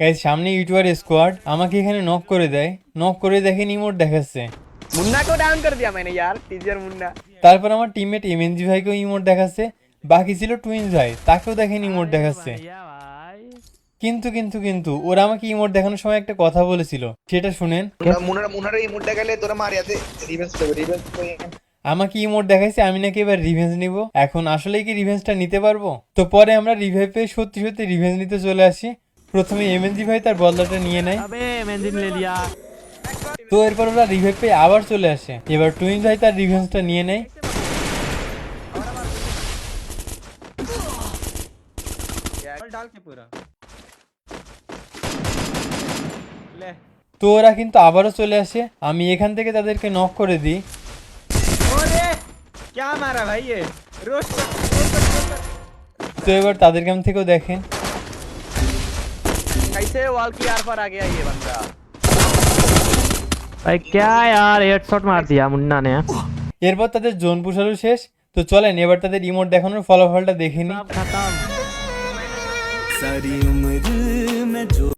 Guys সামনে YouTuber squad আমাকে এখানে নক করে দেয়, নক করে দেখেন ইমোট দেখাচ্ছে। मुन्ना को डाउन कर दिया मैंने यार, टीचर मुन्ना। তারপর আমার টিমমেট এমএনজি ভাইকেও ইমোট দেখাচ্ছে, বাকি ছিল টুইন্স ভাই, তাকেও দেখেন ইমোট দেখাচ্ছে। কিন্তু কিন্তু কিন্তু ওরা আমাকে ইমোট দেখানোর সময় একটা কথা বলেছিল, সেটা শুনেন। মুনারে ইমোট দেখালে তোরা মারিয়াতে রিভেঞ্জ করবে, রিভেঞ্জ করে। আমাকে ইমোট দেখাইছে আমি নাকি এবার রিভেঞ্জ নিব। এখন আসলেই কি রিভেঞ্জটা নিতে পারবো? তো পরে আমরা রিভাইভ পেয়ে সত্যি সত্যি রিভেঞ্জ নিতে চলে আসি। প্রথমে এমএনজি ভাই তার বদলাটা নিয়ে নেয়, তো এরপর ওরা রিভাইভ পেয়ে আবার চলে আসে। এবার টুইন ভাই তার রিভেঞ্জটা নিয়ে নেয়। তো ওরা কিন্তু আবারও চলে আসে, আমি এখান থেকে তাদেরকে নক করে দিই। क्या मारा भाई ये? रोस्ट তো এবার তাদের গেম থেকেও দেখেন। कैसे वॉल की आर पर आ गया ये बंदा? भाई क्या यार हेडशॉट मार दिया मुन्ना ने। এরপর তাদের জোন পুষারও শেষ। তো চলেন এবার তাদের ইমোট দেখানোর ফলাফলটা দেখে নিই। खत्म। सारी उम्र में जो